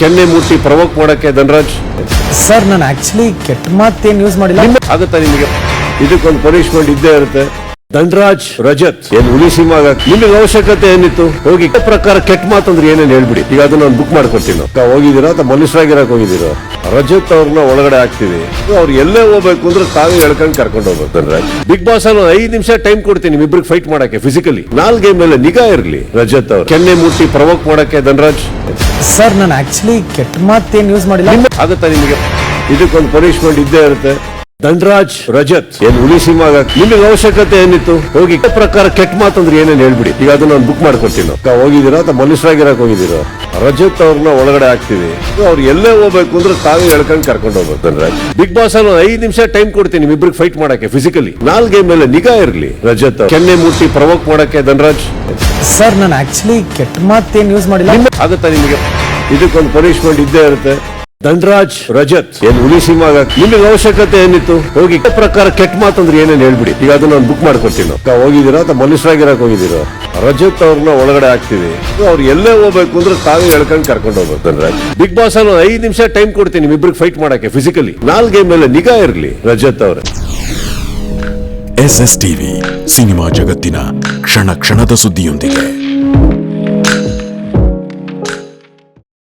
ಕೆನ್ನೆ ಮೂರ್ತಿ ಪ್ರವೋಕ್ ಮಾಡಕ್ಕೆ ಧನರಾಜ್ ಸರ್ ನಾನು ಆಕ್ಚುಲಿ ಕೆಟ್ಟ ಮಾತೇನು ಯೂಸ್ ಮಾಡಿಲ್ಲ. ಆಗುತ್ತಾ ನಿಮಗೆ? ಇದಕ್ಕೊಂದು ಪನಿಷ್ಮೆಂಟ್ ಇದ್ದೇ ಇರುತ್ತೆ. ಧನರಾಜ್ ರಜತ್ ಏನ್ ಹುಲಿ ಸಿನಿಮಾ ನಿಮಗೆ ಅವಶ್ಯಕತೆ ಏನಿತ್ತು? ಹೋಗಿ ಪ್ರಕಾರ ಕೆಟ್ಟ ಮಾತಂದ್ರೆ ಏನೇನು ಹೇಳ್ಬಿಡಿ. ಈಗ ಅದನ್ನ ನಾನು ಬುಕ್ ಮಾಡ್ಕೊಡ್ತೀನಿ. ಹೋಗಿದ್ದೀರಾ ಅಥವಾ ಮನುಷ್ಯರಾಗಿರಕ್ ಹೋಗಿದ್ದೀರಾ? ರಜತ್ ಅವ್ರನ್ನ ಒಳಗಡೆ ಹಾಕ್ತೀವಿ. ಅವ್ರು ಎಲ್ಲೇ ಹೋಗ್ಬೇಕು ಅಂದ್ರೆ ತಾವೇ ಎಳ್ಕೊಂಡು ಕರ್ಕೊಂಡು ಹೋಗ್ಬೇಕು. ಧನರಾಜ್ ಬಿಗ್ ಬಾಸ್ ಅಲ್ಲಿ 5 ನಿಮಿಷ ಟೈಮ್ ಕೊಡ್ತೀನಿ ನಿಮ್ಮಿಬ್ರಿಗೆ ಫೈಟ್ ಮಾಡಕ್ಕೆ. ಫಿಸಿಕಲಿ ನಾಲ್ಗೆ ಮೇಲೆ ನಿಗಾ ಇರ್ಲಿ. ರಜತ್ ಅವ್ರು ಕೆನ್ನೆ ಮೂರ್ತಿ ಪ್ರವೋಕ್ ಮಾಡಕ್ಕೆ ಧನರಾಜ್ ಸರ್ ನಾನು ಆಕ್ಚುಲಿ ಕೆಟ್ಟ ಮಾತೇನು ಯೂಸ್ ಮಾಡಿಲ್ಲ. ಆಗುತ್ತಾ ನಿಮಗೆ? ಇದಕ್ಕೊಂದು ಪನಿಷ್ಮೆಂಟ್ ಇದ್ದೇ ಇರುತ್ತೆ. ಧನರಾಜ್ ರಜತ್ ಏನ್ ಹುಲಿ ಸಿನಿಮಾ ನಿಮಗೆ ಅವಶ್ಯಕತೆ ಏನಿತ್ತು? ಹೋಗಿ ಪ್ರಕಾರ ಕೆಟ್ಟ ಮಾತಂದ್ರೆ ಏನೇನು ಹೇಳ್ಬಿಡಿ. ಈಗ ಅದನ್ನ ನಾನು ಬುಕ್ ಮಾಡ್ಕೊಡ್ತೀನಿ. ಹೋಗಿದ್ದೀರಾ ಅಥವಾ ಮನುಷ್ಯರಾಗಿರಕ್ ಹೋಗಿದ್ದೀರಾ? ರಜತ್ ಅವ್ರನ್ನ ಒಳಗಡೆ ಹಾಕ್ತೀವಿ. ಅವ್ರು ಎಲ್ಲೇ ಹೋಗ್ಬೇಕು ಅಂದ್ರೆ ತಾವೇ ಎಳ್ಕೊಂಡು ಕರ್ಕೊಂಡು ಹೋಗ್ಬೇಕು. ಧನರಾಜ್ ಬಿಗ್ ಬಾಸ್ ಅಲ್ಲಿ 5 ನಿಮಿಷ ಟೈಮ್ ಕೊಡ್ತೀನಿ ನಿಮ್ಮಿಬ್ರಿಗೆ ಫೈಟ್ ಮಾಡಕ್ಕೆ. ಫಿಸಿಕಲಿ ನಾಲ್ಗೆ ಮೇಲೆ ನಿಗಾ ಇರ್ಲಿ. ರಜತ್ ಅವ್ರು ಕೆನ್ನೆ ಮೂರ್ತಿ ಪ್ರವೋಕ್ ಮಾಡಕ್ಕೆ ಧನರಾಜ್ ಸರ್ ನಾನು ಆಕ್ಚುಲಿ ಕೆಟ್ಟ ಮಾತೇನು ಯೂಸ್ ಮಾಡಿಲ್ಲ. ಆಗುತ್ತಾ ನಿಮಗೆ? ಇದಕ್ಕೊಂದು ಪನಿಷ್ಮೆಂಟ್ ಇದ್ದೇ ಇರುತ್ತೆ. ಧನರಾಜ್ ರಜತ್ ಏನ್ ಹುಲಿ ಸಿನಿಮಾ ನಿಮಗೆ ಅವಶ್ಯಕತೆ ಏನಿತ್ತು? ಹೋಗಿ ಪ್ರಕಾರ ಕೆಟ್ಟ ಮಾತಂದ್ರೆ ಏನೇನು ಹೇಳ್ಬಿಡಿ. ಈಗ ಅದನ್ನ ನಾನು ಬುಕ್ ಮಾಡ್ಕೊಡ್ತೀನಿ. ಹೋಗಿದ್ದೀರಾ ಅಥವಾ ಮನುಷ್ಯರಾಗಿರಕ್ ಹೋಗಿದ್ದೀರಾ? ರಜತ್ ಅವ್ರನ್ನ ಒಳಗಡೆ ಹಾಕ್ತೀವಿ. ಅವ್ರು ಎಲ್ಲೇ ಹೋಗ್ಬೇಕು ಅಂದ್ರೆ ತಾವೇ ಎಳ್ಕೊಂಡು ಕರ್ಕೊಂಡು ಹೋಗ್ಬೇಕು. ಧನರಾಜ್ ಬಿಗ್ ಬಾಸ್ ಅಲ್ಲಿ 5 ನಿಮಿಷ ಟೈಮ್ ಕೊಡ್ತೀನಿ ನಿಮ್ಮಿಬ್ರಿಗೆ ಫೈಟ್ ಮಾಡಕ್ಕೆ. ಫಿಸಿಕಲಿ ನಾಲ್ಗೆ ಮೇಲೆ ನಿಗಾ ಇರ್ಲಿ. ರಜತ್ ಅವ್ರ SS ಟಿವಿ ಸಿನಿಮಾ ಜಗತ್ತಿನ ಕ್ಷಣ ಕ್ಷಣದ ಸುದ್ದಿಯೊಂದಿಗೆ.